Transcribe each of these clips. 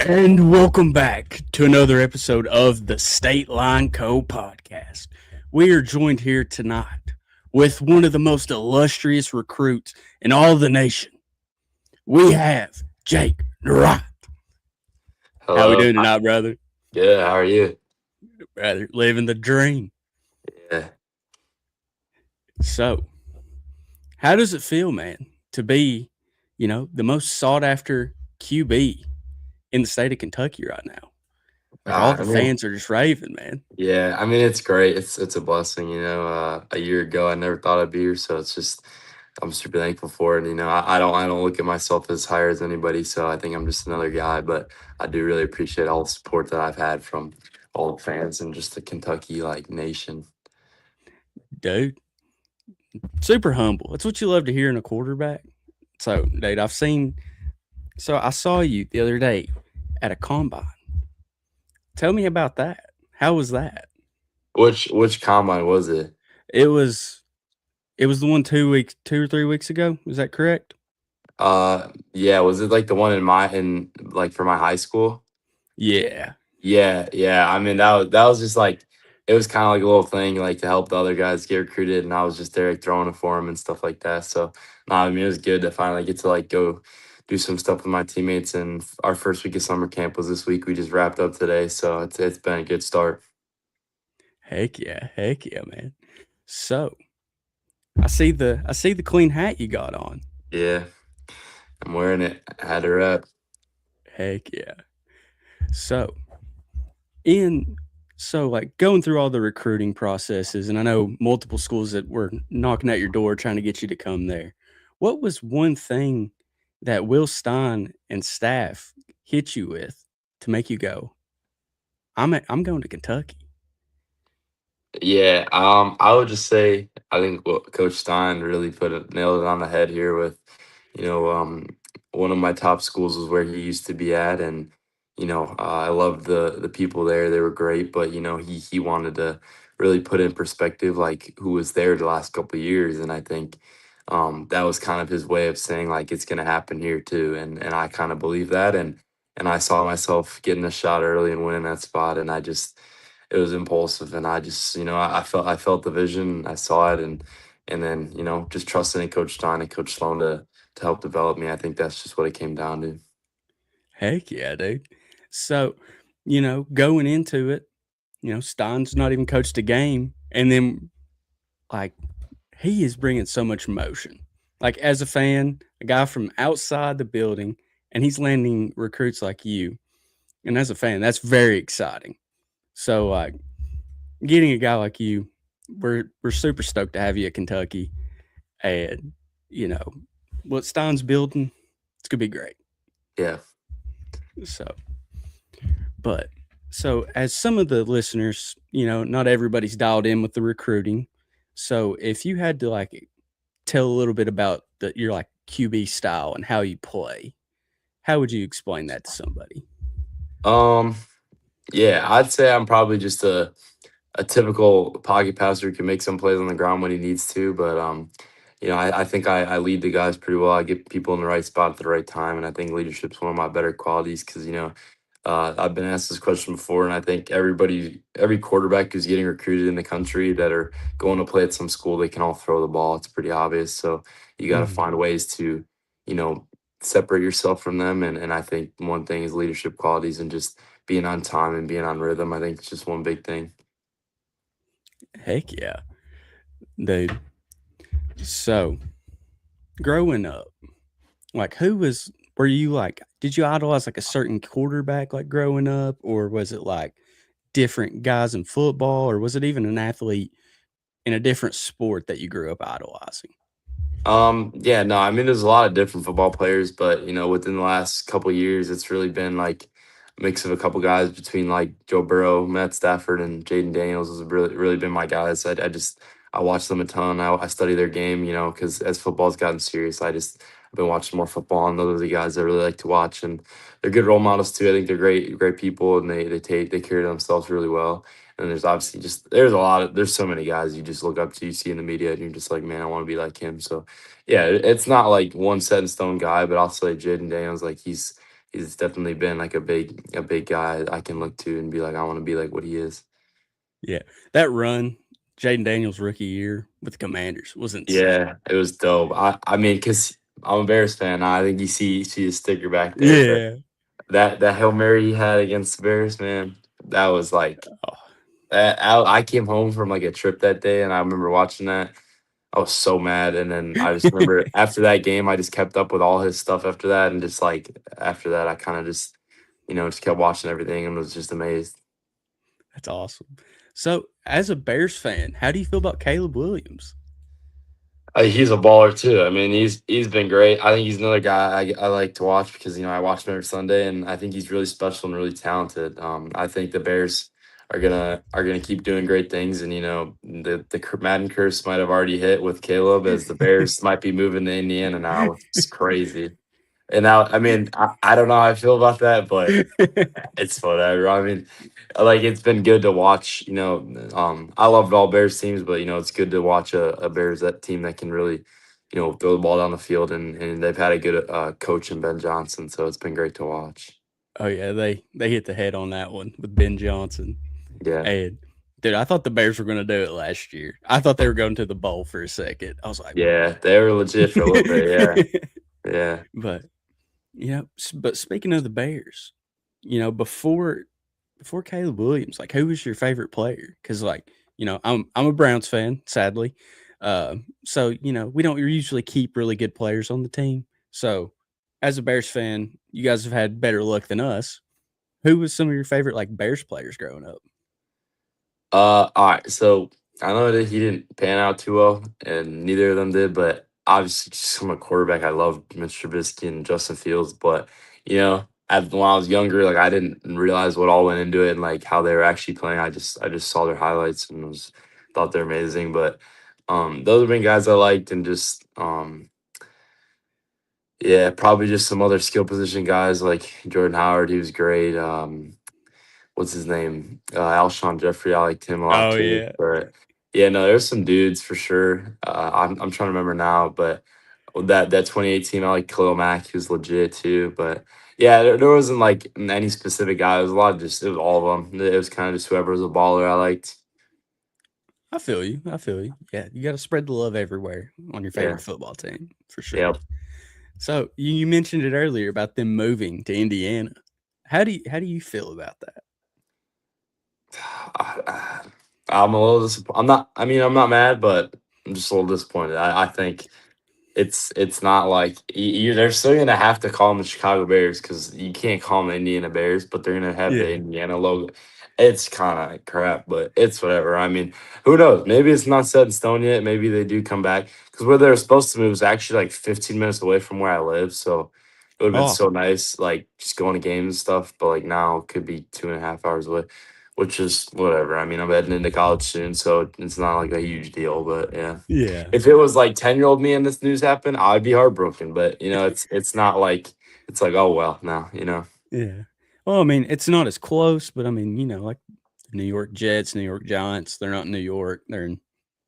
And welcome back to another episode of the State Line Co podcast. We are joined here tonight with one of the most illustrious recruits in all the nation. We have Jake Nawrot. How we Hello. doing tonight, brother? Good. How are you? Brother, living the dream. Yeah. So, how does it feel, man, to be, the most sought after QB in the state of Kentucky right now? Like all I the mean, fans are just raving, man. yeah. I mean, it's great. It's a blessing. A year ago, I never thought I'd be here, so it's just I'm super thankful for it. I don't look at myself as higher as anybody, so I think I'm just another guy. But I do really appreciate all the support that I've had from all the fans and just the Kentucky nation. Dude, super humble. That's what you love to hear in a quarterback. So, dude, I saw you the other day at a combine. Tell me about that. How was that? Which combine was it? It was, it was the one 2 weeks, 2 or 3 weeks ago. Is that correct? Yeah. Was it like the one in like for my high school? Yeah. Yeah, yeah. I mean, that was just like it was kind of like a little thing like to help the other guys get recruited, and I was just there like, throwing it for them and stuff like that. So, no, I mean, it was good to finally get to like go do some stuff with my teammates. And our first week of summer camp was this week. We just wrapped up today, so it's been a good start. Heck yeah. Heck yeah, man. So, I see the clean hat you got on. Yeah, I'm wearing it. I had her up. Heck yeah. So, in like going through all the recruiting processes, and I know multiple schools that were knocking at your door trying to get you to come there. What was one thing that Will Stein and staff hit you with to make you go, I'm going to Kentucky? Yeah, I would just say I think what Coach Stein really nailed it on the head here with, you know, um, one of my top schools was where he used to be at, and I loved the people there; they were great. But he wanted to really put in perspective like who was there the last couple of years, and I think that was kind of his way of saying like it's going to happen here too, and I kind of believe that, and I saw myself getting a shot early and winning that spot, and I just it was impulsive, and I just I felt the vision, I saw it, and then just trusting in Coach Stein and Coach Sloan to help develop me. I think that's just what it came down to. Heck yeah, dude. So, going into it, Stein's not even coached a game, and then like he is bringing so much emotion. Like as a fan, a guy from outside the building, and he's landing recruits like you. And as a fan, that's very exciting. So like getting a guy like you, we're super stoked to have you at Kentucky. And you know what Stein's building, it's gonna be great. Yeah. So, but so as some of the listeners, not everybody's dialed in with the recruiting. So if you had to like tell a little bit about your like QB style and how you play, how would you explain that to somebody? Um. Yeah, I'd say I'm probably just a typical pocket passer who can make some plays on the ground when he needs to. But I think I lead the guys pretty well. I get people in the right spot at the right time, and I think leadership's one of my better qualities because I've been asked this question before, and I think every quarterback who's getting recruited in the country that are going to play at some school, they can all throw the ball. It's pretty obvious. So you got to Mhm. find ways to, you know, separate yourself from them. And I think one thing is leadership qualities and just being on time and being on rhythm. I think it's just one big thing. Heck yeah, dude. So growing up, like were you like, did you idolize like a certain quarterback like growing up, or was it like different guys in football, or was it even an athlete in a different sport that you grew up idolizing? Yeah, no, I mean, there's a lot of different football players, but within the last couple years, it's really been like a mix of a couple guys between like Joe Burrow, Matt Stafford, and Jaden Daniels has really been my guys. I watch them a ton. I study their game, because as football's gotten serious, I've been watching more football, and those are the guys I really like to watch, and they're good role models too. I think they're great people, and they carry themselves really well. And there's obviously just there's so many guys you just look up to, you see in the media, and you're just like, man, I want to be like him. So yeah, it's not like one set in stone guy, but I'll say Jaden Daniels, like he's definitely been like a big guy I can look to and be like, I want to be like what he is. Yeah, that run, Jaden Daniels' rookie year with the Commanders was insane. Yeah, it was dope. I mean, cause I'm a Bears fan. I think you see his sticker back there, but Yeah. that Hail Mary he had against the Bears, man, that was like Oh, I came home from like a trip that day, and I remember watching that. I was so mad, and then I just remember after that game, I just kept up with all his stuff after that, and just like after that, I kind of just just kept watching everything and was just amazed. that's awesome. So, as a Bears fan, how do you feel about Caleb Williams? He's a baller too. I mean, he's been great. I think he's another guy I like to watch because I watch him every Sunday, and I think he's really special and really talented. I think the Bears are gonna keep doing great things, and the Madden curse might have already hit with Caleb as the Bears might be moving to Indiana now. It's crazy. And now, I mean, I don't know how I feel about that, but it's whatever. I mean, like it's been good to watch. I loved all Bears teams, but it's good to watch a Bears that team that can really, throw the ball down the field, and they've had a good coach in Ben Johnson, so it's been great to watch. Oh yeah, they hit the head on that one with Ben Johnson. Yeah, And dude, I thought the Bears were going to do it last year. I thought they were going to the bowl for a second. I was like, yeah, they were legit for a little bit. Yeah, yeah. but but speaking of the Bears, before Caleb Williams, like who was your favorite player? Because I'm a Browns fan, sadly. So we don't usually keep really good players on the team. So as a Bears fan, you guys have had better luck than us. Who was some of your favorite like Bears players growing up? All right. So I know that he didn't pan out too well, and neither of them did. But obviously, just from a quarterback, I love Mitch Trubisky and Justin Fields. But when I was younger, like I didn't realize what all went into it and like how they were actually playing. I just saw their highlights and was thought they're amazing. But those have been guys I liked, and just yeah, probably just some other skill position guys like Jordan Howard. He was great. What's his name? Alshon Jeffrey. I liked him a lot Oh too. yeah. But yeah, no, there's some dudes for sure. I'm trying to remember now, but that 2018, I like Khalil Mack. He was legit too. But yeah, there wasn't like any specific guy. It was a lot of just it was all of them. It was kind of just whoever was a baller I liked. I feel you. I feel you. Yeah, you got to spread the love everywhere on your Yeah, favorite football team for sure. yeah. So you mentioned it earlier about them moving to Indiana. How do you feel about that? I'm a little disappointed. I'm not. I mean, I'm not mad, but I'm just a little disappointed. I think it's not like they're still gonna have to call them the Chicago Bears because you can't call them the Indiana Bears, but they're gonna have the Yeah. Indiana logo. It's kind of crap, but it's whatever. I mean, who knows? Maybe it's not set in stone yet. Maybe they do come back because where they're supposed to move is actually like 15 minutes away from where I live, so it would have been Oh, so nice, like just going to games and stuff. But like now, it could be 2.5 hours away, which is whatever. I mean, I'm heading into college soon, so it's not like a huge deal. But yeah. yeah. If it was like 10-year-old me and this news happened, I'd be heartbroken. But it's not like it's like, oh well, no. Yeah. Well, I mean, it's not as close, but I mean, like New York Jets, New York Giants, they're not in New York, they're in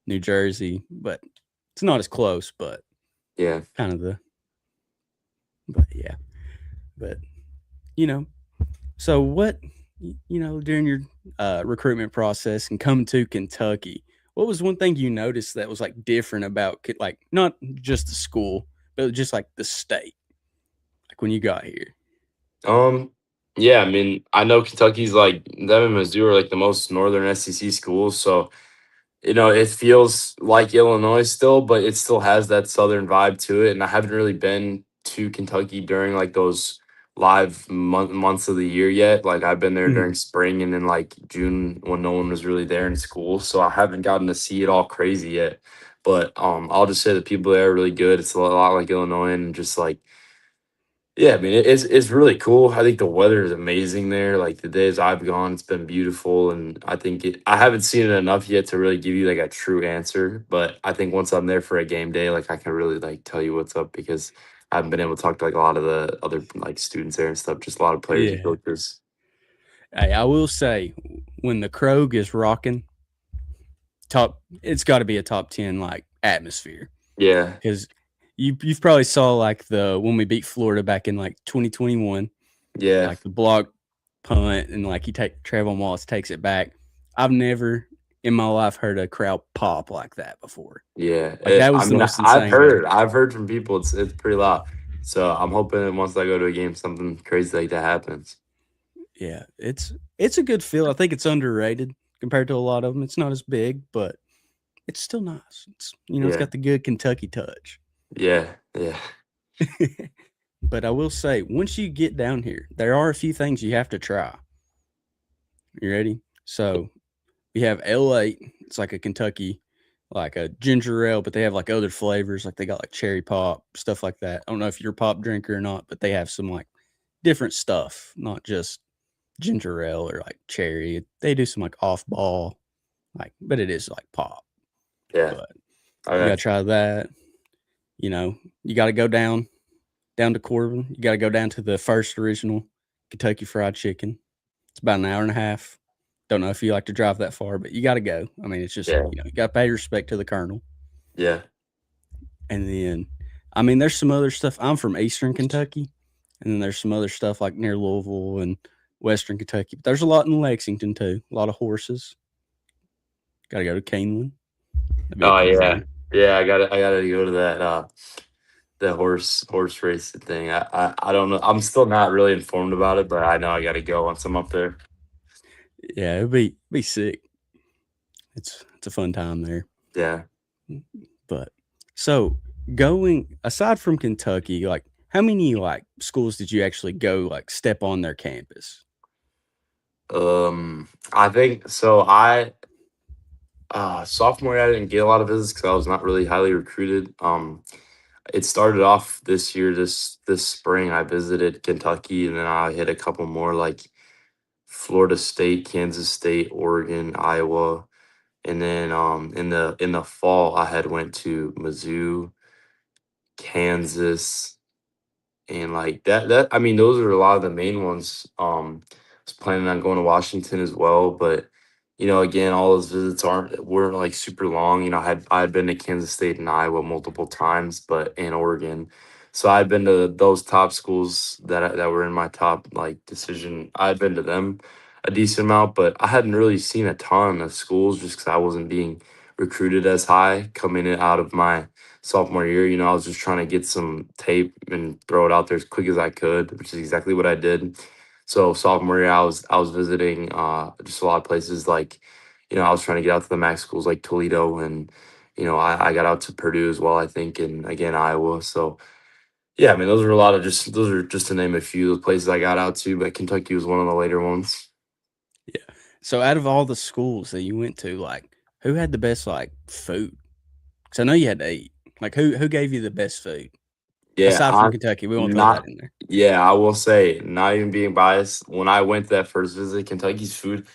New Jersey, but it's not as close, but Yeah. kind of but yeah. But, you know, so what, during your recruitment process and coming to Kentucky, what was one thing you noticed that was like different about, like, not just the school, but just like the state, like when you got here? Um, yeah, I mean, I know Kentucky's like them and Mizzou are like the most northern SEC schools, so it feels like Illinois still, but it still has that southern vibe to it. And I haven't really been to Kentucky during like those live months of the year yet. Like I've been there during Mhm. spring and then like June when no one was really there in school. So I haven't gotten to see it all crazy yet. But I'll just say the people there are really good. It's a lot like Illinois and just like yeah, I mean it's really cool. I think the weather is amazing there. Like the days I've gone, it's been beautiful, and I think I haven't seen it enough yet to really give you like a true answer. But I think once I'm there for a game day, like I can really like tell you what's up because I haven't been able to talk to like a lot of the other like students there and stuff. Just a lot of players and Yeah. coaches. Hey, I will say, when the Krog is rocking, it's got to be a top 10 like atmosphere Yeah, because you've probably saw like the when we beat Florida back in like 2021. Yeah, like the block punt, and like he take Trayvon Wallace takes it back. I've never in my life heard a crowd pop like that before. yeah. Like that I was the mean, most insane game. I've heard from people it's pretty loud. So I'm hoping once I go to a game, something crazy like that happens. Yeah, it's a good feel. I think it's underrated compared to a lot of them. It's not as big, but it's still nice. It's Yeah, got the good Kentucky touch. yeah, yeah, But I will say, once you get down here, there are a few things you have to try. You ready? So we have L8. It's like a Kentucky, like a ginger ale, but they have like other flavors. Like they got like cherry pop, stuff like that. I don't know if you're a pop drinker or not, but they have some like different stuff, not just ginger ale or like cherry. They do some like off ball, like, but it is like pop. yeah. But I you gotta got try that. You know, you gotta go down to Corbin. You gotta go down to the first original Kentucky Fried Chicken. It's about an hour and a half. Don't know if you like to drive that far, but you got to go. I mean, it's just, yeah, you got to pay respect to the Colonel. yeah. And then, I mean, there's some other stuff. I'm from Eastern Kentucky, and then there's some other stuff like near Louisville and Western Kentucky. But there's a lot in Lexington too. A lot of horses. Got to go to Keeneland. That'd be a Oh cool yeah, game. yeah. I gotta go to that the horse racing thing. I don't know. I'm still not really informed about it, but I know I gotta go once I'm up there. Yeah, it'd be sick. It's a fun time there. Yeah. But so going aside from Kentucky, like how many like schools did you actually go like step on their campus? I think so. I sophomore year, I didn't get a lot of visits because I was not really highly recruited. It started off this year, this spring. I visited Kentucky, and then I hit a couple more like Florida State, Kansas State, Oregon, Iowa, and then in the fall I had went to Mizzou, Kansas, and like that I mean those are a lot of the main ones. I was planning on going to Washington as well, but again, all those visits weren't like super long. I had been to Kansas State and Iowa multiple times, but in Oregon. So I'd been to those top schools that were in my top like decision. I'd been to them a decent amount, but I hadn't really seen a ton of schools just because I wasn't being recruited as high coming out of my sophomore year. I was just trying to get some tape and throw it out there as quick as I could, which is exactly what I did. So sophomore year, I was visiting just a lot of places like, I was trying to get out to the MAC schools like Toledo, and I got out to Purdue as well, I think, and again Iowa. So yeah, I mean those are just to name a few of the places I got out to, but Kentucky was one of the later ones. Yeah. So out of all the schools that you went to, like who had the best like food? Because I know you had to eat. Like who gave you the best food Yeah, aside from I'm Kentucky? We won't throw that not. in there. Yeah, I will say, not even being biased, when I went to that first visit, Kentucky's food,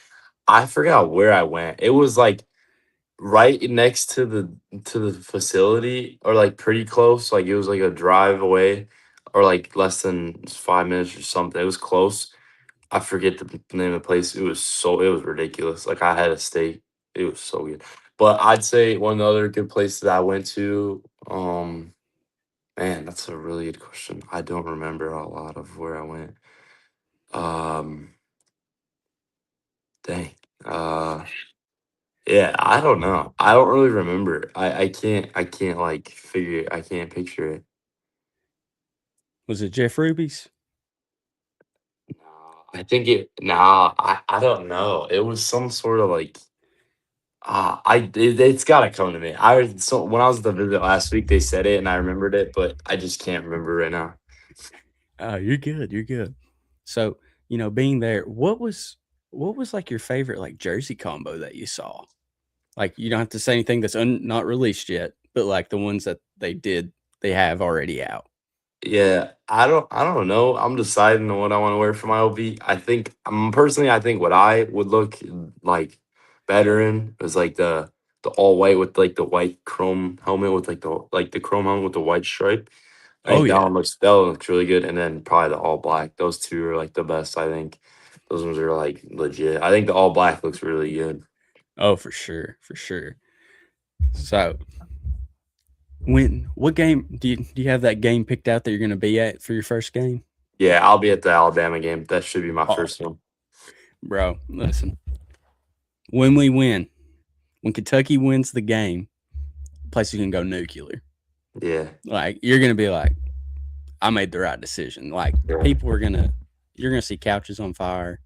I forgot where I went. It was like right next to the facility, or like pretty close. Like it was like a drive away, or like less than 5 minutes or something. It was close. I forget the name of the place. It was ridiculous. Like I had a steak. It was so good. But I'd say one of the other good places I went to, man, that's a really good question. I don't remember a lot of where I went. Um, dang. Uh, yeah, I don't know. I don't really remember. I can't like figure it. I can't picture it. Was it Jeff Ruby's? No, I think it. Nah, I don't know. It was some sort of like. It's gotta come to me. So when I was at the visit last week, they said it and I remembered it, but I just can't remember right now. Oh, you're good. You're good. So being there, what was like your favorite like jersey combo that you saw? Like you don't have to say anything that's not released yet, but like the ones that they have already out. Yeah, I don't know. I'm deciding on what I want to wear for my OB. I think personally, I think what I would look like better in was like the all white with like the white chrome helmet with like the chrome helmet with the white stripe. I Oh think yeah. that one looks really good. And then probably the all black. Those two are like the best. I think those ones are like legit. I think the all black looks really good. Oh, for sure, for sure. So what game do you have that game picked out that you're going to be at for your first game? Yeah, I'll be at the Alabama game. That should be my Oh, first one. bro, listen. When we win, when Kentucky wins the game, place is gonna go nuclear. Yeah, Like you're gonna be like, I made the right decision. Like yeah, people are gonna, you're gonna see couches on fire.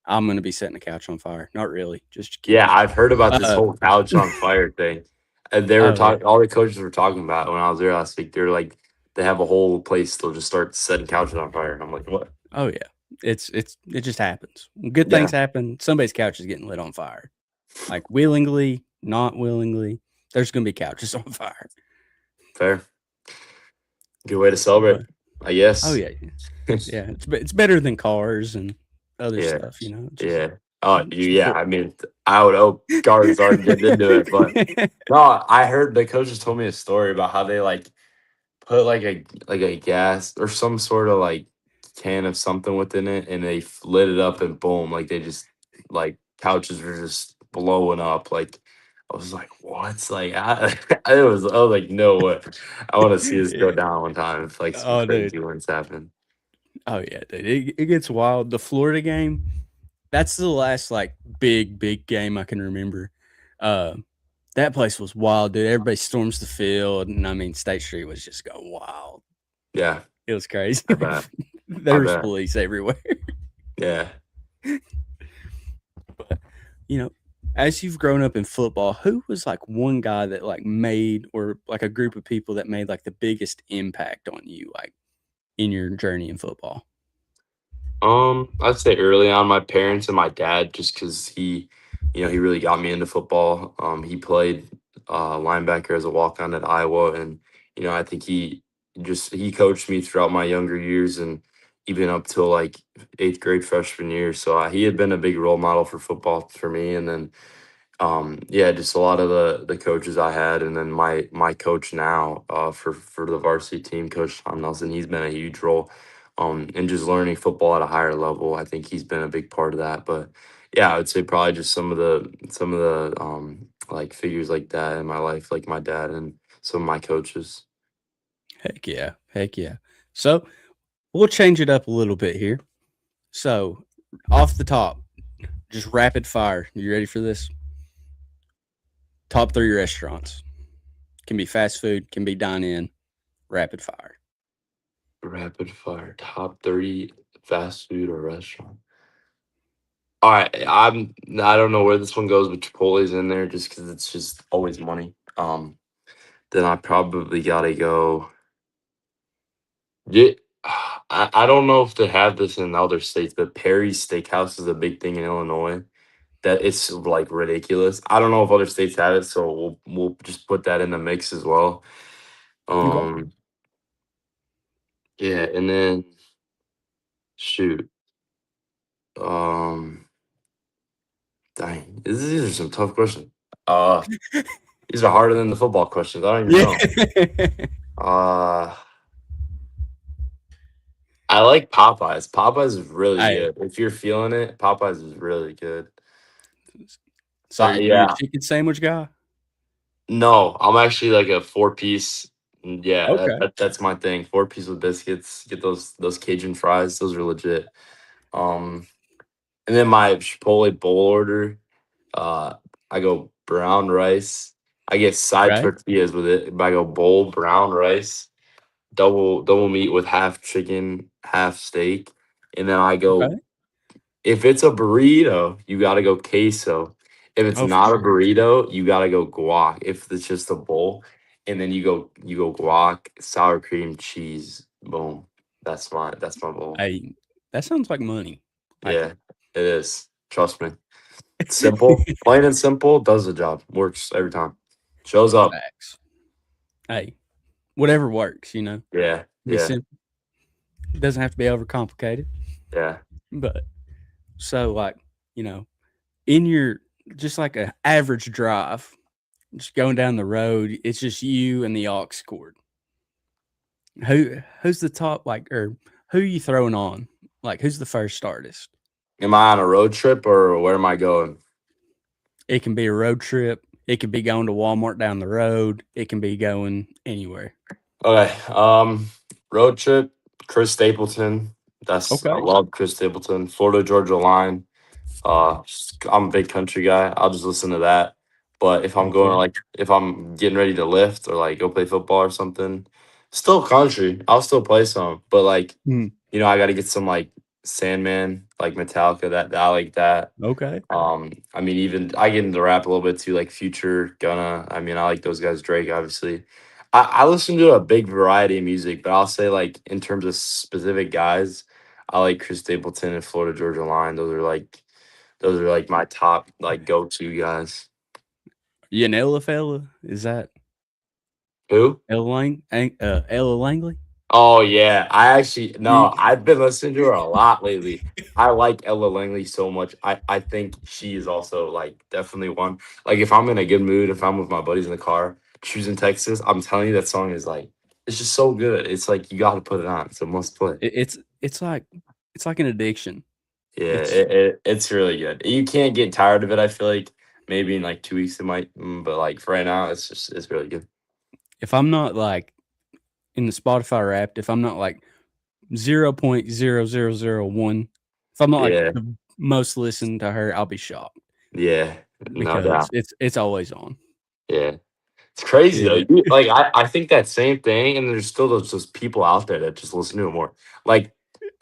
I'm gonna be setting the couch on fire. Not really, just yeah. kidding. I've heard about this Uh, whole couch on fire thing. And they were oh yeah, talking. All the coaches were talking about it when I was there last week. They're like, they have a whole place. They'll just start setting couches on fire. I'm like, what? oh yeah. It just happens. When good things Yeah, happen. Somebody's couch is getting lit on fire. Like willingly, not willingly. There's gonna be couches on fire. fair. Good way to celebrate, But I oh guess. yeah, yeah. It's better than cars and other Yeah, stuff. You know, yeah. Oh, just yeah. important. I mean, I would hope guards aren't getting into it, but no. I heard the coaches told me a story about how they like put like a gas or some sort of like can of something within it, and they lit it up, and boom, like they just like couches were just blowing up. Like I was like, what? Like I was like, no way. I want to see this go down one time if like some Oh, dude. crazy ones happen. Oh yeah, dude. It gets wild. The Florida game, that's the last like big game I can remember. Uh, that place was wild, dude. Everybody storms the field, and I mean State Street was just going wild. Yeah, It was crazy. I bet. I There was bet. police everywhere. Yeah. But you know, as you've grown up in football, who was like one guy that like made or like a group of people that made like the biggest impact on you, like in your journey in football? I'd say early on, my parents and my dad, just because he really got me into football. He played linebacker as a walk on at Iowa, and I think he coached me throughout my younger years and even up till like eighth grade freshman year. So he had been a big role model for football for me, and then yeah, just a lot of the coaches I had, and then my coach now for the varsity team, Coach Tom Nelson, he's been a huge role and just learning football at a higher level. I think he's been a big part of that. But yeah, I would say probably just some of the like figures like that in my life, like my dad and some of my coaches. Heck yeah, heck yeah. So we'll change it up a little bit here. So off the top, just rapid fire. You ready for this? Top three restaurants. Can be fast food, can be dine in, rapid fire. Rapid fire, top 30 fast food or restaurant. All right, I don't know where this one goes, but Chipotle's in there just because it's just always money. Then I probably gotta go. Yeah, I don't know if they have this in other states, but Perry's Steakhouse is a big thing in Illinois. That it's like ridiculous. I don't know if other states have it, so we'll just put that in the mix as well. Okay. Um, yeah, and then shoot, um, dang, these are some tough questions. Uh, these are harder than the football questions. I don't even Yeah. know. Uh, I like Popeyes. Popeyes is really Hey, good. If you're feeling it, Popeyes is really good. so you a Yeah, chicken sandwich guy? no, I'm actually like a four piece. Yeah, Okay. that's my thing. Four piece with biscuits. Get those Cajun fries. Those are legit. Um, and then my Chipotle bowl order. Uh, I go brown rice. I get side Okay. tortillas with it. But I go bowl brown rice, double meat with half chicken, half steak, and then I go. Okay. If it's a burrito, you gotta go queso. If it's Oh, for not a sure. burrito, you gotta go guac. If it's just a bowl, and then you go guac, sour cream, cheese. Boom. That's my bowl. Hey, that sounds like money. Like Yeah, it is. Trust me. Simple, plain and simple, does the job. Works every time. Shows up. facts. Hey, whatever works, you know. Yeah, Be yeah, simple. It doesn't have to be overcomplicated. yeah. But so like, you know, in your just like a average drive, just going down the road, it's just you and the aux cord. Who's the top like or who you throwing on? Like who's the first artist? Am I on a road trip or where am I going? It can be a road trip. It could be going to Walmart down the road. It can be going anywhere. Okay. Road trip, Chris Stapleton, I Okay. love Chris Stapleton. Florida Georgia Line. I'm a big country guy. I'll just listen to that. But if I'm Heck going yeah. like if I'm getting ready to lift or like go play football or something, still country. I'll still play some. But like, Mm, I got to get some like Sandman, like Metallica. That I like that. okay. I mean, even I get into rap a little bit too, like Future, Gunna. I mean, I like those guys. Drake, obviously. I listen to a big variety of music, but I'll say like in terms of specific guys, I like Chris Stapleton and Florida Georgia Line. Those are like my top like go to guys. You an Ella fella? Is that Who? Ella Langley? Oh yeah, I actually You, no, I've been listening to her a lot lately. I like Ella Langley so much. I think she is also like definitely one. Like if I'm in a good mood, if I'm with my buddies in the car, choosing Texas, I'm telling you that song is like it's just so good. It's like you got to put it on. It's a must play. it's like it's like an addiction. Yeah, It's it's really good. You can't get tired of it. I feel like maybe in like 2 weeks it might, but like for right now, it's really good. if I'm not like in the Spotify Wrapped, if I'm not like 0.0001, if I'm not like Yeah, the most listened to her, I'll be shocked yeah, no because doubt. it's always on. Yeah. It's crazy though. Yeah. Like I think that same thing, and there's still those just people out there that just listen to it more. Like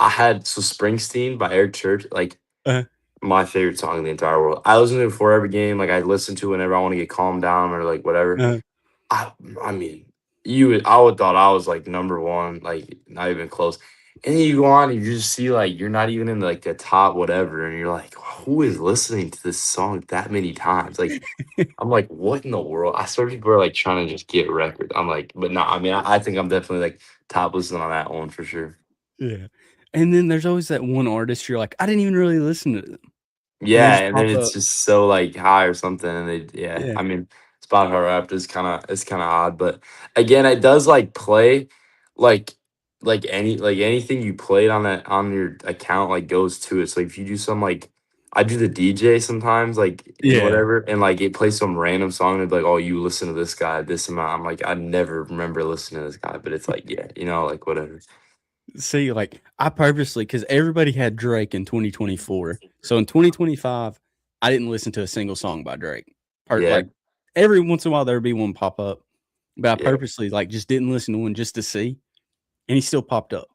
I had so Springsteen by Eric Church, like Uh, my favorite song in the entire world. I listen to it before every game. Like I listen to it whenever I want to get calmed down or like whatever. uh, I I mean, I would thought I was like number one, like not even close. And then you go on and you just see like you're not even in like the top whatever, and you're like, who is listening to this song that many times? Like I'm like, what in the world? I swear people are like trying to just get records. I'm like, but no, I mean, I think I'm definitely like top listening on that one for sure. yeah. And then there's always that one artist you're like, I didn't even really listen to them, and they Yeah, just and then pop it's up. just so like high or something, and yeah. Yeah. I mean, Spotify Wrapped is it's kind of odd, but again, it does like play, like like anything you played on that on your account like goes to it. So if you do some like I do the DJ sometimes like and Yeah. whatever, and like it plays some random song and be like, oh, you listen to this guy this amount. I'm like, I never remember listening to this guy, but it's like yeah, like whatever. See, like I purposely because everybody had Drake in 2024. So in 2025, I didn't listen to a single song by Drake. Yeah, Like every once in a while there would be one pop up, but I yeah. purposely like just didn't listen to one just to see, and he still popped up.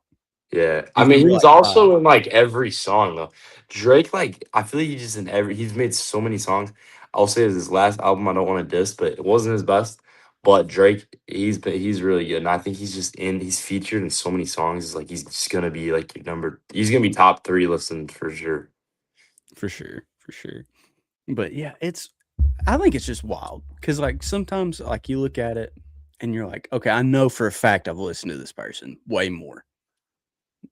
Yeah, I He's gonna mean, be he's like five also in like every song though. Drake, like, I feel like he's just in every. He's made so many songs. I'll say it's his last album. I don't want to diss, but it wasn't his best. But Drake, he's really good, and I think he's just in. He's featured in so many songs. It's like he's just gonna be like your number. He's gonna be top three listened for sure. for sure, for sure. But yeah, it's I think it's just wild because like sometimes like you look at it and you're like, okay, I know for a fact I've listened to this person way more.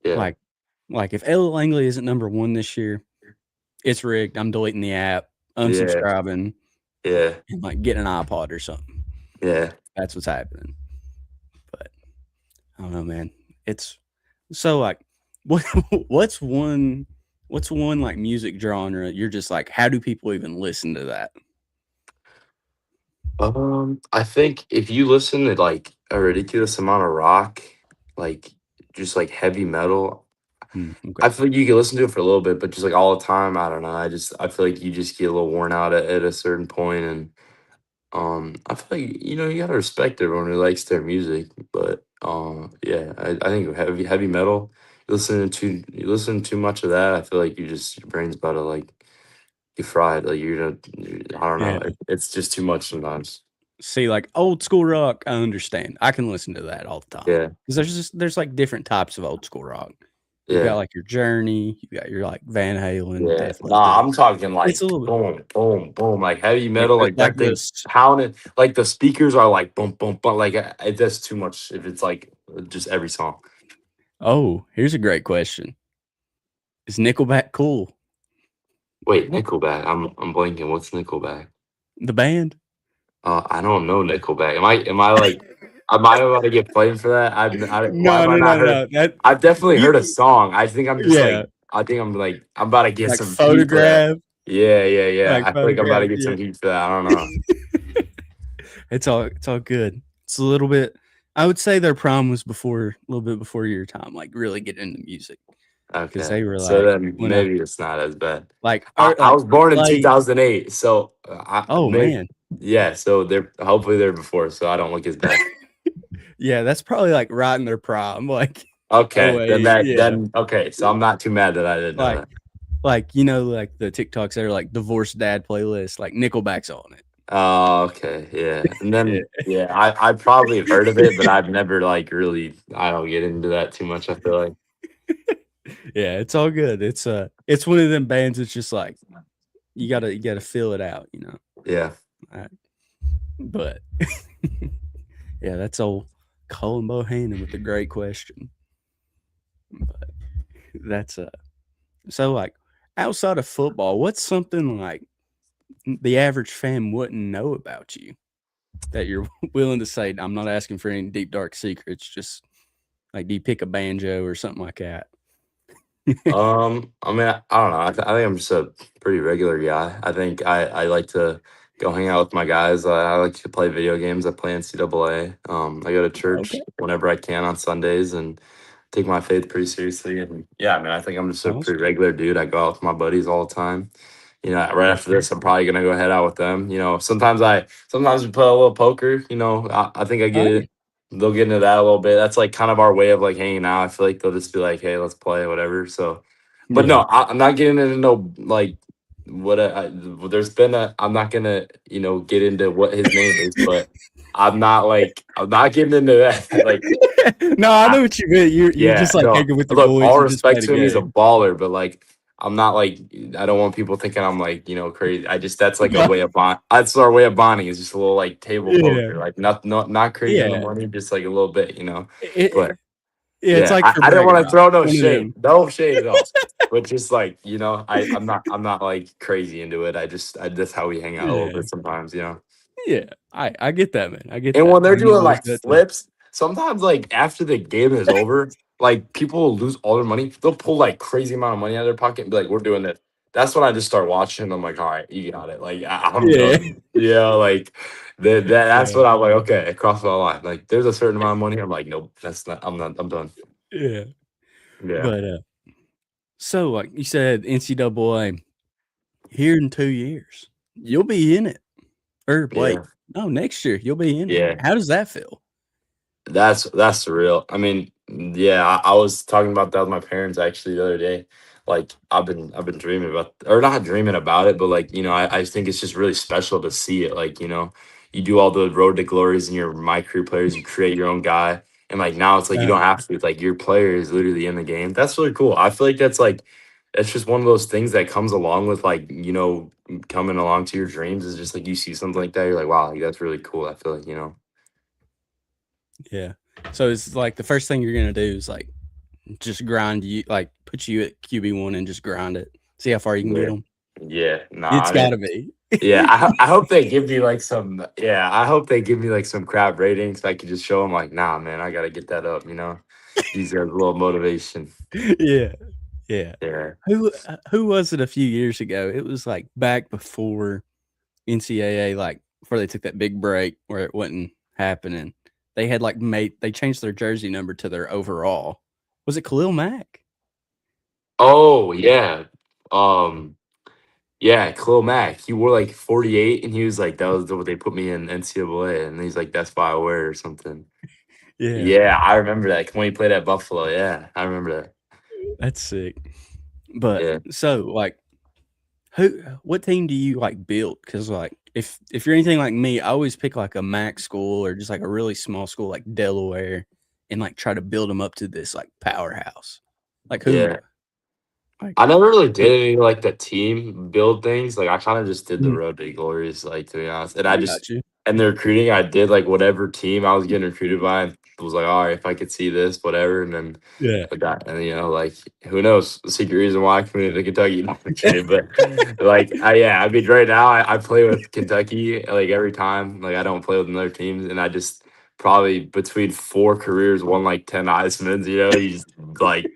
Yeah, Like if Ella Langley isn't number one this year, it's rigged. I'm deleting the app, yeah, unsubscribing, yeah, and like getting an iPod or something. yeah. That's what's happening. But I don't know, man. It's so like what what's one what's one like music genre you're just like, how do people even listen to that? I think if you listen to like a ridiculous amount of rock, like just like heavy metal, Okay. I feel like you can listen to it for a little bit, but just like all the time, I don't know. I feel like you just get a little worn out at a certain point, and I feel like you gotta respect everyone who likes their music, but yeah, I think heavy metal. You listen too much of that, I feel like your brain's about to like get fried. Like I don't know. Yeah. It's just too much sometimes. See, like old school rock, I understand. I can listen to that all the time Yeah, because there's like different types of old school rock. You've got yeah. like your Journey, you got your like Van Halen, Yeah, Def nah, Leppard. I'm talking It's a like little bit boom, boom, boom, like heavy metal, like like that thing this. pounding, like the speakers are like boom, boom, boom, like that's too much if it's like just every song. Oh, here's a great question: is Nickelback cool? Wait, Nickelback. I'm blanking. What's Nickelback? The band? I don't know Nickelback. Am I like am I about to get played for that? Why No, have I no, not no, heard? no. That I've definitely heard a you, song. I think I'm just yeah, like I'm about to get like some heat for that. Photograph, Yeah, yeah, yeah. like I feel like I'm about to Photograph. get Yeah, some heat for that. I don't know. it's all good. It's a little bit. I would say their prime was before a little bit before your time. Like really get into music. because Okay. they were So like then when I maybe it's not as bad. like I like was born in played. 2008, so I Oh maybe man, yeah. So they're hopefully they're before, so I don't look as bad. yeah, that's probably like right in their prime. Like Okay, oh wait, yeah, okay. So I'm not too mad that I didn't know like that. like the TikToks that are like divorced dad playlist, like Nickelback's on it. Oh, okay, yeah. And then Yeah. yeah, I probably have heard of it, but I've never like really. I don't get into that too much. I feel like Yeah, it's all good. It's one of them bands that's just like you gotta feel it out, you know. yeah. Uh, but yeah, that's old Colin Bohannon with a great question. But that's so like outside of football, what's something like the average fan wouldn't know about you that you're willing to say? I'm not asking for any deep dark secrets. Just like, do you pick a banjo or something like that? I mean, I don't know. I think I'm just a pretty regular guy. I think I like to go hang out with my guys. I like to play video games. I play NCAA. I go to church Okay, whenever I can on Sundays and take my faith pretty seriously. And yeah, I mean, I think I'm just a pretty awesome. regular dude. I go out with my buddies all the time. Right That's after this, I'm probably gonna go head out with them. Sometimes we play a little poker. I think I get hey, it. They'll get into that a little bit. That's like kind of our way of like hanging out. I feel like they'll just be like, "Hey, let's play, whatever." So, but no, yeah. I'm not getting into no like what there's been a. I'm not gonna get into what his name is, but I'm not getting into that. Like No, I know what you mean. You're yeah, just like no. hanging with your Look, boys. all You just respect played a to him. He's a game. baller, but like, I'm not like I don't want people thinking I'm like crazy. I just that's like a No, way of bond. That's our way of bonding. It's just a little like table yeah, poker, like not crazy on the yeah. money, just like a little bit. It, But yeah, it's yeah, like I, for I didn't bragging want to rights. throw One of no shade at them. all. But just like I'm not like crazy into it. That's how we hang out a little Yeah, bit sometimes. yeah. I get that, man. I get And that. when they're I'm doing guilty of like that too. flips, sometimes like after the game is over, like people will lose all their money. They'll pull like crazy amount of money out of their pocket and be like, "We're doing this." That's when I just start watching. I'm like, "All right, you got it." Like I'm Yeah, done. Yeah, like that's yeah, what I'm like. Okay, cross the line. Like there's a certain amount of money. I'm like, nope, that's not. I'm not. I'm done. yeah. Yeah, But so like you said, NCAA here in 2 years, you'll be in it. Or wait, yeah, no, next year you'll be in it. yeah. How does that feel? That's surreal. I mean, yeah, I was talking about that with my parents actually the other day. Like I've been dreaming about or not dreaming about it, but like, I think it's just really special to see it. Like, you do all the road to glories and you're my career players, you create your own guy. And like now it's like you Uh, don't have to. It's like your player is literally in the game. That's really cool. I feel like that's just one of those things that comes along with like, coming along to your dreams is just like you see something like that, you're like, wow, like, that's really cool. I feel like. yeah. So it's like the first thing you're gonna do is like just grind you, like put you at QB1 and just grind it. See how far you can get Yeah. them. Yeah. No, It's I gotta mean, be. yeah, I hope they give me like some. Yeah, I hope they give me like some crap ratings. So I could just show them like, nah, man, I gotta get that up. Use that little motivation. Yeah, yeah. Yeah, Who was it a few years ago? It was like back before NCAA, like before they took that big break where it wasn't happening. They had like they changed their jersey number to their overall. Was it Khalil Mack? oh yeah, um, yeah, Khalil Mack. He wore like 48, and he was like, that was what they put me in NCAA, and he's like, that's why I wear it or something. Yeah, Yeah, I remember that when he played at Buffalo. Yeah, I remember that. that's sick. But Yeah, so like what team do you like build? Because like if you're anything like me, I always pick like a MAC school or just like a really small school like Delaware and like try to build them up to this like powerhouse. Like who yeah. like I never really did who any like the team build things. Like I kind of just did the Mhm. road to glories, like to be honest. And I got you. and the recruiting, I did like whatever team I was getting recruited by, and was like, all right, if I could see this, whatever. And then Yeah. I got, and like who knows the secret reason why I committed to Kentucky? Not I'm kidding, but like I mean, right now I play with Kentucky like every time. Like I don't play with another teams, and I just probably between 4 careers won like 10 Iceman's. You just like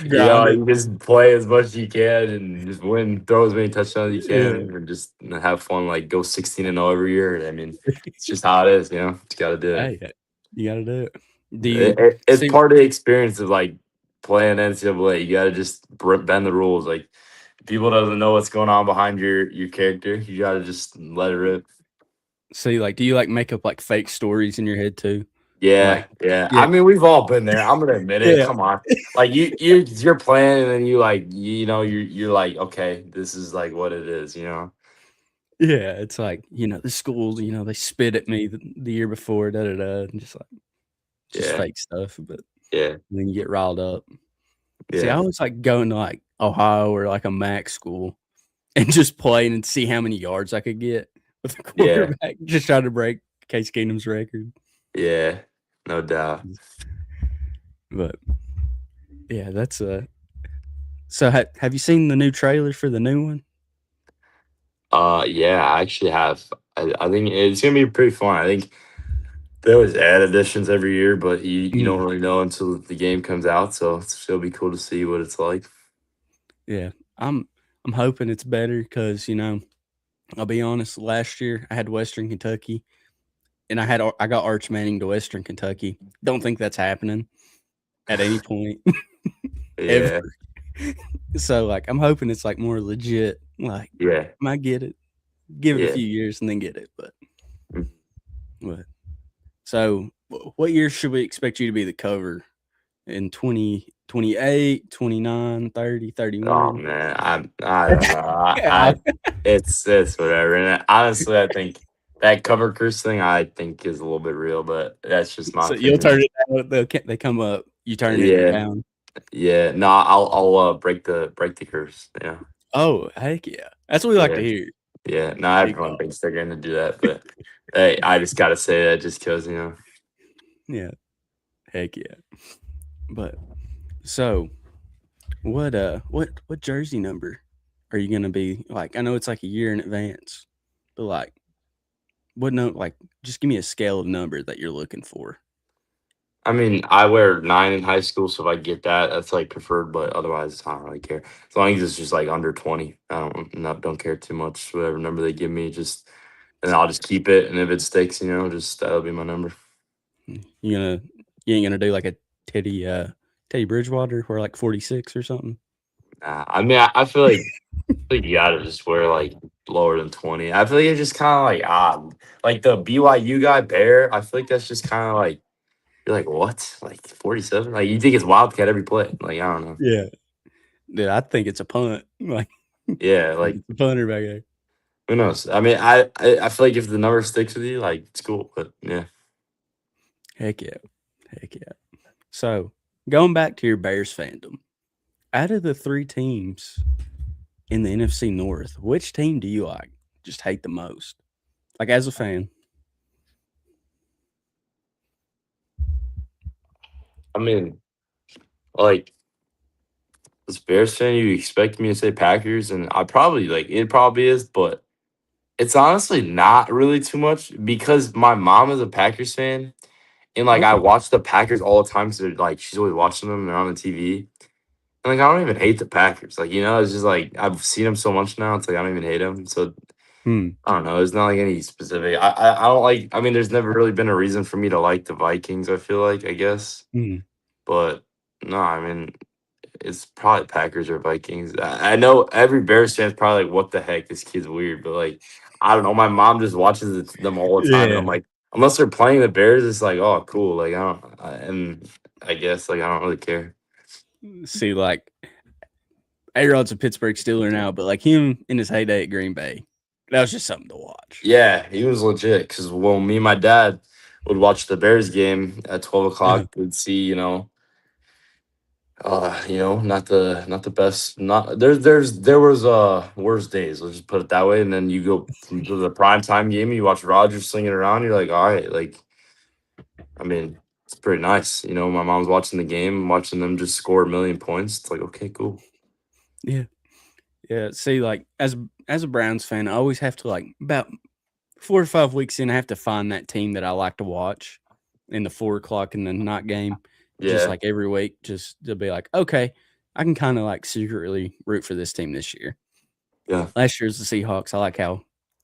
Grind it. you just play as much as you can and just win, throw as many touchdowns as you can, Yeah. and just have fun. Like go 16-0 every year. I mean, it's just how it is. Just got to do it. Hey, you gotta do it. Do you It's see part of the experience of like playing NCAA. You gotta just bend the rules. Like people doesn't know what's going on behind your character. You gotta just let it rip. See, like, do you, like, make up, like, fake stories in your head too? Yeah, Like yeah. yeah, I mean, we've all been there. I'm gonna admit it. yeah, Come on. Like you're playing and then you like you know you're like okay this is like what it is you know. yeah, it's like, the schools, they spit at me the year before, da da da, and just Yeah, fake stuff, but yeah, then you get riled up. See, I yeah, always like going to, like, Ohio or, like, a MAC school and just playing and see how many yards I could get with the yeah, quarterback, just trying to break Case Keenum's record. yeah. No doubt. But, yeah, that's, so have you seen the new trailer for the new one? Yeah, I actually have. I think it's gonna be pretty fun. I think they always add additions every year, but you don't Mm, really know until the game comes out. So it'll be cool to see what it's like. yeah, I'm hoping it's better because I'll be honest, last year I had Western Kentucky, and I got Arch Manning to Western Kentucky. Don't think that's happening at any point ever. Yeah, So, like, I'm hoping it's, like, more legit, like, yeah, I might get it, give it a yeah. few years and then get it, Mm. but so, what year should we expect you to be the cover? In 2028, 29, 30, Oh 31? man, I don't know. Yeah. It's whatever. And honestly, I think that cover curse thing I think is a little bit real, but that's just my So you'll opinion. turn it down, they come up, you turn it Yeah, down. yeah. No, I'll break the curse. Yeah, Oh, heck yeah. That's what we like yeah, to hear. yeah. Not Big everyone dog. thinks they're gonna do that, but hey, I just gotta say that just because you know. Yeah, heck yeah. But so what jersey number are you gonna be? Like, I know it's like a year in advance, but like what no like just give me a scale of number that you're looking for. I mean, I wear 9 in high school, so if I get that, that's like preferred. But otherwise, I don't really care. As long as it's just like under 20, I don't care too much. Whatever number they give me, just and I'll just keep it. And if it sticks, just that'll be my number. You gonna you ain't gonna do like a Teddy Bridgewater where like 46 or something? Nah, I mean, I feel like you gotta just wear like lower than 20. I feel like it's just kind of like odd. Like the BYU guy Bear, I feel like that's just kind of like you're like what, like 47? Like you think it's Wildcat every play? Like I don't know. Yeah. Yeah, I think it's a punt. Like, Yeah, like like it's a punter back there. who knows? I mean, I feel like if the number sticks with you, like it's cool. But yeah, Heck yeah. Heck yeah. So, going back to your Bears fandom, out of the 3 teams in the NFC North, which team do you like? Just hate the most? Like, as a fan. I mean, like as a Bears fan, you expect me to say Packers, and I probably like it probably is, but it's honestly not really too much because my mom is a Packers fan, and like I Okay. watch the Packers all the time. So like she's always watching them. They're on the TV, and like I don't even hate the Packers. Like it's just like I've seen them so much now. It's like I don't even hate them. So Hmm. I don't know. There's not like any specific. I don't like. I mean, there's never really been a reason for me to like the Vikings. I feel like I guess, Hmm. but no. I mean, it's probably Packers or Vikings. I know every Bears fan's probably like, "What the heck? This kid's weird." But like, I don't know. My mom just watches them all the time, and I'm Yeah. like, unless they're playing the Bears, it's like, oh, cool. Like I don't, and I guess like I don't really care. See, like, A-Rod's a Pittsburgh Steeler now, but like him in his heyday at Green Bay, that was just something to watch. Yeah, he was legit because when me and my dad would watch the Bears game at 12 o'clock, we'd see not the best. Not there was worse days. Let's just put it that way. And then you go to the prime time game, you watch Rodgers slinging it around. You're like, all right, like I mean, it's pretty nice. My mom's watching the game, watching them just score a million points. It's like, okay, cool. Yeah. Yeah. See, like, as a Browns fan, I always have to, like, about 4 or 5 weeks in, I have to find that team that I like to watch in the 4 o'clock in the night game, just Yeah, like every week, just to be like, okay, I can kind of like secretly root for this team this year. yeah, Last year's the Seahawks. I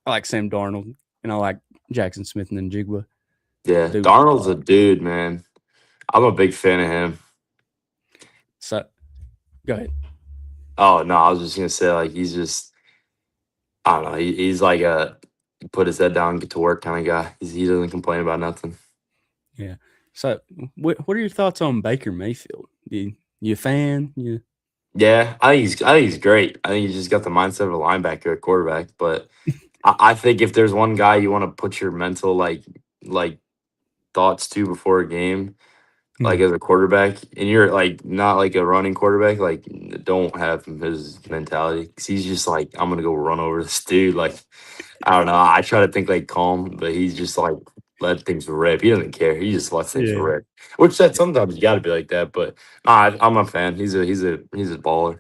like Sam Darnold and I like Jackson Smith and Njigba. yeah. Dude was Darnold's a dog. dude, man. I'm a big fan of him. So go ahead. Oh no, I was just gonna say like he's just I don't know. He's like a put his head down, get to work kind of guy. He doesn't complain about nothing. Yeah. So what are your thoughts on Baker Mayfield? You a fan? You Yeah, I think he's great. I think he's just got the mindset of a linebacker at quarterback. But I think if there's one guy you want to put your mental like thoughts to before a game, like mm, as a quarterback, and you're like not like a running quarterback, like don't have his mentality because he's just like I'm gonna go run over this dude. Like I don't know. I try to think like calm, but he's just like let things rip. He doesn't care. He just lets things yeah. rip. Which that sometimes you got to be like that. But nah, I'm a fan. He's a baller.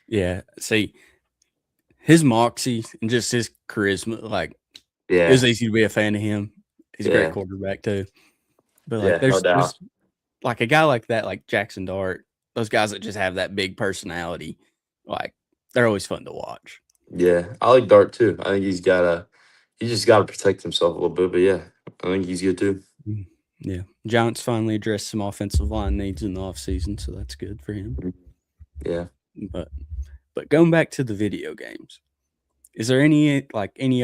Yeah. See, his moxie and just his charisma, like it was Yeah, easy to be a fan of him. He's a great yeah, quarterback too. But like yeah. No there's doubt. like a guy like that, like Jackson Dart, those guys that just have that big personality, like they're always fun to watch. Yeah, I like Dart too. I think he just got to protect himself a little bit. But yeah, I think he's good too. Mm, yeah. Giants finally addressed some offensive line needs in the offseason, so that's good for him. Mhm. Yeah. But going back to the video games, is there any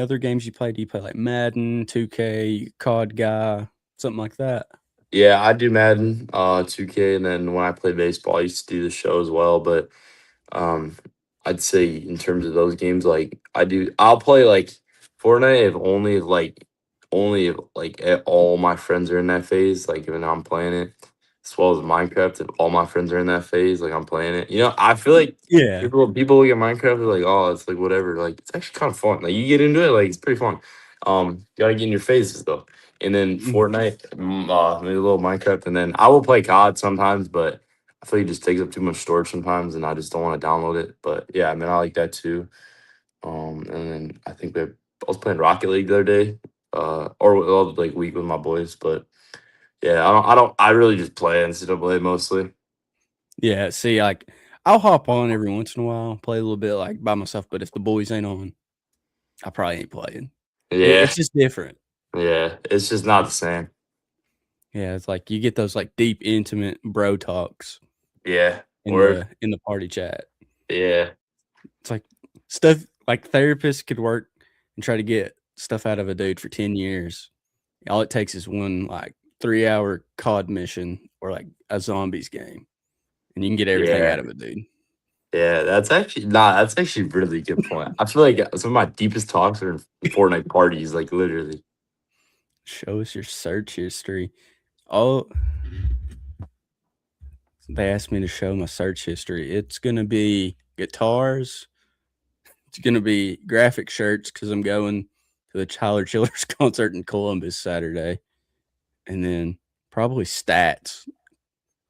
other games you play? Do you play like Madden, 2K, COD guy, something like that? Yeah, I do Madden, 2K, and then when I play baseball, I used to do the show as well. But um, I'd say in terms of those games, like I'll play like Fortnite if all my friends are in that phase. Like even I'm playing it, as well as Minecraft. If all my friends are in that phase, like I'm playing it. You know, I feel like Yeah. people look at Minecraft, they're like, oh, it's like whatever. Like it's actually kind of fun. Like you get into it, like it's pretty fun. You gotta get in your phases though. And then Mm, Fortnite, maybe a little Minecraft, and then I will play COD sometimes, but I feel like it just takes up too much storage sometimes, and I just don't want to download it. But yeah, I mean, I like that too. And then I was playing Rocket League the other day, or like week with my boys. But yeah, I really just play NCAA mostly. yeah. See, like I'll hop on every once in a while, play a little bit like by myself, but if the boys ain't on, I probably ain't playing. It's Yeah, just different. yeah, it's just not the same. Yeah, it's like you get those like deep, intimate bro talks Yeah, in word. the party chat. Yeah, It's like stuff like therapists could work and try to get stuff out of a dude for 10 years. All it takes is one like 3-hour COD mission or like a zombies game, and you can get everything yeah, out of a dude. yeah. That's actually a really good point. I feel like some of my deepest talks are in Fortnite parties, like literally. Show us your search history. Oh, they asked me to show my search history. It's gonna be guitars. It's gonna be graphic shirts because I'm going to the Tyler Childers concert in Columbus Saturday, and then probably stats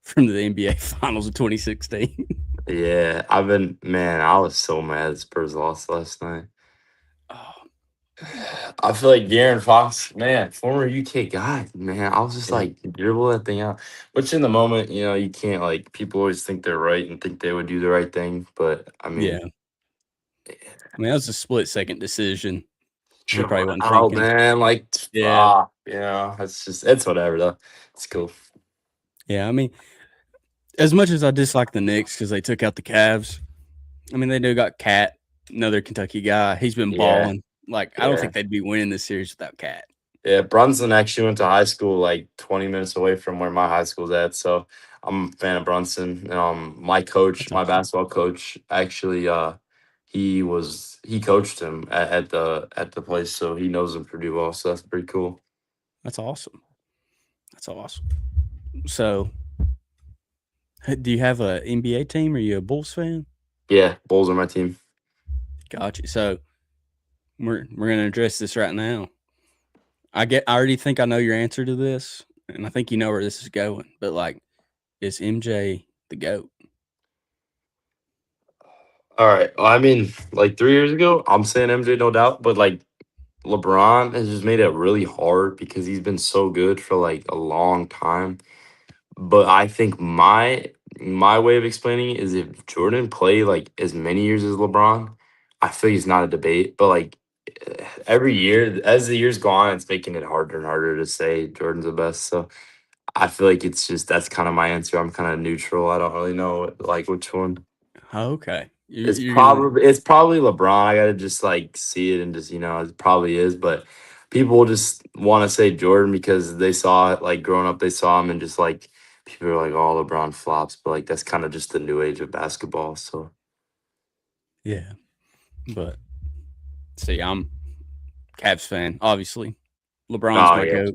from the NBA Finals of 2016. Yeah, I was so mad the Spurs lost last night. Oh, I feel like De'Aaron Fox, man, former UK guy, man. I was just yeah, like dribble that thing out. Which in the moment, you can't like people always think they're right and think they would do the right thing. But I yeah. mean, I mean, that was a split-second decision. He dribble probably it wasn't out, thinking. man. Like, Yeah, it's whatever though. It's cool. yeah. I mean, as much as I dislike the Knicks because they took out the Cavs, I mean, they do got Cat, another Kentucky guy. He's been Yeah, balling. Like, I don't yeah. think they'd be winning this series without Cat. Yeah, Brunson actually went to high school like 20 minutes away from where my high school's at. So I'm a fan of Brunson. My coach, That's my awesome. basketball coach, actually he coached him at the place, so he knows him pretty well. So that's pretty cool. That's awesome. That's awesome. So, do you have a NBA team? Are you a Bulls fan? Yeah, Bulls are my team. Gotcha. So, we're gonna address this right now. I already think I know your answer to this, and I think you know where this is going. But like, is MJ the goat? All right. Well, I mean, like 3 years ago, I'm saying MJ no doubt, but like LeBron has just made it really hard because he's been so good for like a long time. But I think my way of explaining it is if Jordan played like as many years as LeBron, I feel he's not a debate. But like every year, as the years go on, it's making it harder and harder to say Jordan's the best. So I feel like it's just that's kind of my answer. I'm kind of neutral. I don't really know like which one. Okay. It's You're gonna probably LeBron. I gotta just like see it and just it probably is, but people just want to say Jordan because they saw it like growing up. They saw him and just like people are like, "Oh, LeBron flops," but like that's kind of just the new age of basketball. So yeah. But see, I'm Cavs fan, obviously. LeBron's oh my yeah, goat.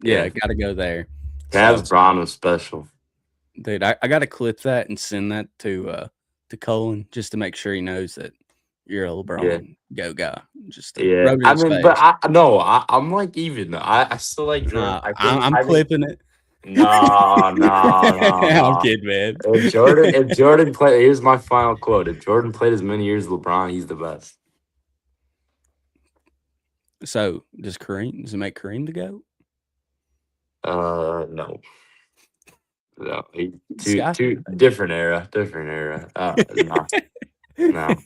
Yeah, yeah. gotta go there. Cavs So, Bron was special. dude, I gotta clip that and send that to Colin just to make sure he knows that you're a Yeah, LeBron go guy. Just to yeah. rub it in I his mean, but face. I no, I'm like even. I still like Jordan. Nah, I'm I think clipping it. no, no, no, I'm no. kidding, man. If Jordan played, here's my final quote. If Jordan played as many years as LeBron, he's the best. So, does it make Kareem the GOAT? No, no. Sky? Two different era. No, no.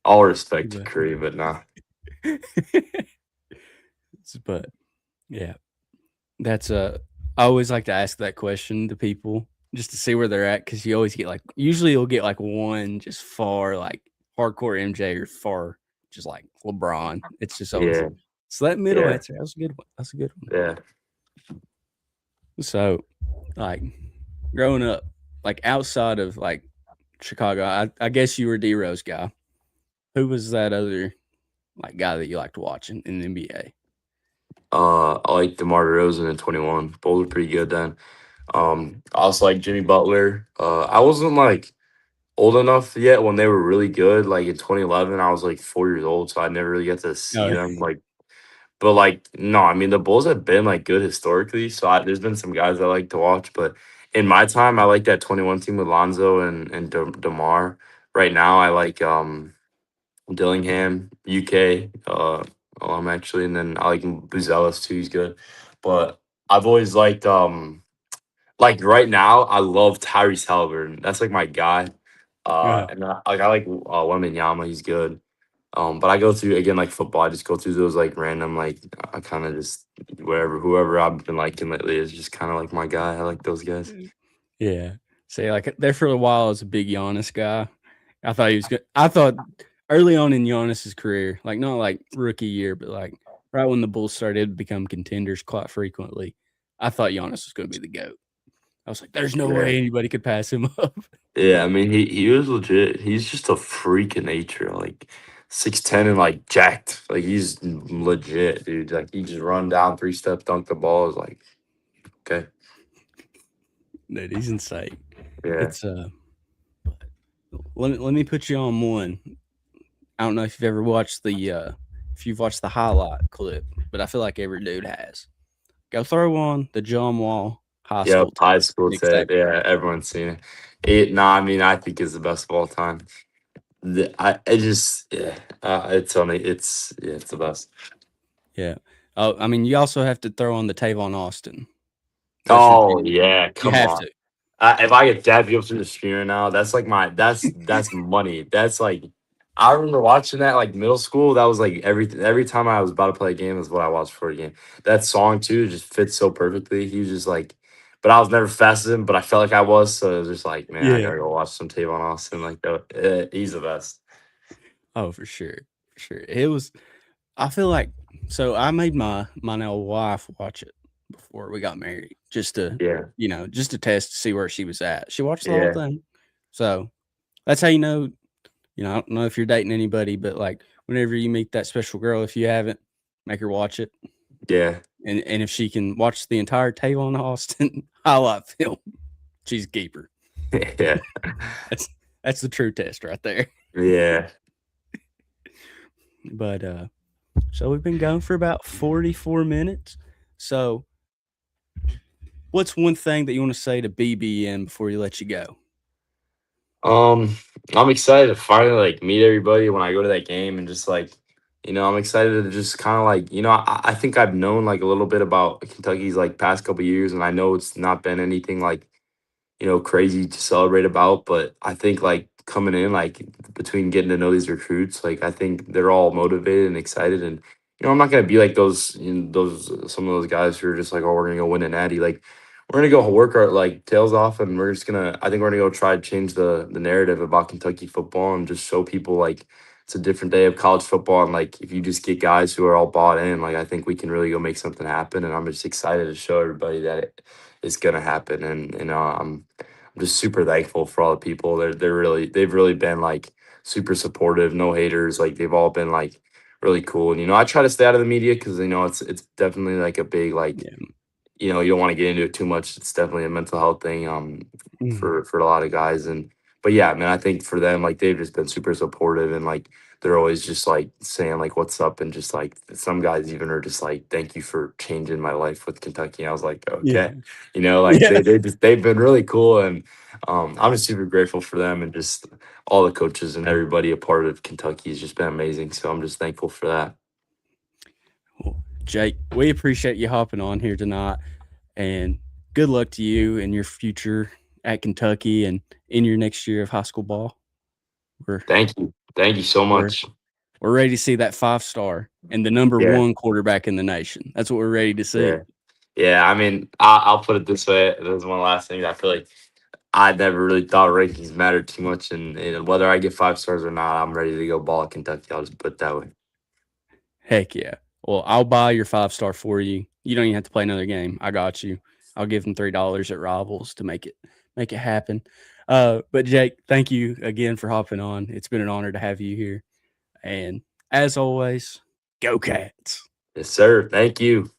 All respect to But Curry, but no. but yeah, that's I always like to ask that question to people just to see where they're at because you always get like usually you'll get like one just far like hardcore MJ or far just like LeBron. It's just always Yeah, so that middle yeah, answer. That was a good one. That's a good one. yeah. So like growing up, like outside of like Chicago, I guess you were D Rose guy. Who was that other like guy that you liked watching in the NBA? I like DeMar DeRozan and 21. Both were pretty good then. I also like Jimmy Butler. I wasn't like old enough yet when they were really good. Like in 2011, I was like 4 years old, so I never really got to see Oh, them. Like, but like, no, I mean the Bulls have been like good historically. So there's been some guys I like to watch, but in my time, I like that 21 team with Lonzo and Demar. Right now, I like Dillingham, UK, actually, and then I like Buzelis too. He's good, but I've always liked like right now, I love Tyrese Halliburton. That's like my guy. yeah. And I like Wembanyama. He's good. But I go through again like football. I just go through those like random like I kind of just whoever I've been liking lately is just kind of like my guy. I like those guys. Yeah. See, like there for a while, I was a big Giannis guy. I thought he was good. I thought early on in Giannis's career, like not like rookie year, but like right when the Bulls started to become contenders quite frequently, I thought Giannis was going to be the GOAT. I was like, there's no Yeah, way anybody could pass him up. yeah. I mean, he was legit. He's just a freak of nature. Like 6'10" and like jacked. Like he's legit, dude. Like he just run down 3 steps, dunk the ball. Is like okay. Dude, he's insane. Yeah. It's let me put you on one. I don't know if you've ever watched if you've watched the highlight clip, but I feel like every dude has. Go throw on the John Wall high Yep, school high tape school tape. mixtape. Yeah, everyone's seen it. I mean, I think is the best of all time. I just, yeah, it's only, it's the best. Yeah. Oh, I mean, you also have to throw on the Tavon Austin. That's your Oh jam. yeah, You come have on. to. If I get dab you up through the screen right now, that's like that's money. That's like, I remember watching that like middle school. That was like every time I was about to play a game is what I watched for a game. That song too just fits so perfectly. He was just like, but I was never fast as him, but I felt like I was. So it was just like, man, I Yeah. gotta go watch some Tavon Austin. Like, he's the best. Oh, for sure. For sure. It was I feel like so I made my now wife watch it before we got married just to, Yeah, just to test to see where she was at. She watched the whole yeah, thing. So, that's how I don't know if you're dating anybody, but like whenever you meet that special girl, if you haven't, make her watch it. yeah, And if she can watch the entire Tavon Austin highlight film, she's a keeper. yeah, That's that's the true test right there. yeah. But so we've been going for about 44 minutes. So what's one thing that you want to say to BBN before you let you go? Um, I'm excited to finally like meet everybody when I go to that game and just like, I'm excited to just kind of like, I think I've known like a little bit about Kentucky's like past couple years, and I know it's not been anything like, crazy to celebrate about, but I think like coming in like between getting to know these recruits, like I think they're all motivated and excited, and I'm not gonna be like those some of those guys who are just like, oh, we're gonna go win a natty. Like we're gonna go work our like tails off, and we're just gonna. I think we're gonna go try to change the narrative about Kentucky football and just show people like it's a different day of college football. And like if you just get guys who are all bought in, like I think we can really go make something happen. And I'm just excited to show everybody that it is gonna happen. And I'm just super thankful for all the people. They've really been like super supportive, no haters. Like they've all been like really cool. And I try to stay out of the media because it's definitely like a big like Yeah. you don't want to get into it too much. It's definitely a mental health thing Mhm. for a lot of guys. And but yeah, man, I think for them, like they've just been super supportive and like they're always just like saying like what's up, and just like some guys even are just like thank you for changing my life with Kentucky. And I was like, Yeah. okay. Like Yeah. they've been really cool. And I'm just super grateful for them, and just all the coaches and everybody a part of Kentucky has just been amazing. So I'm just thankful for that. Well, Jake, we appreciate you hopping on here tonight, and good luck to you in your future at Kentucky and in your next year of high school ball. We're Thank you so we're much. we're ready to see that 5-star and the number Yeah. one quarterback in the nation. That's what we're ready to see. Yeah. Yeah, I mean, I'll put it this way. There's one last thing. I feel like I never really thought rankings mattered too much, and whether I get 5 stars or not, I'm ready to go ball at Kentucky. I'll just put it that way. Heck yeah. Well, I'll buy your 5-star for you. You don't even have to play another game. I got you. I'll give them $3 at Rivals to make it happen. But Jake, thank you again for hopping on. It's been an honor to have you here. And as always, go Cats. Yes, sir. Thank you.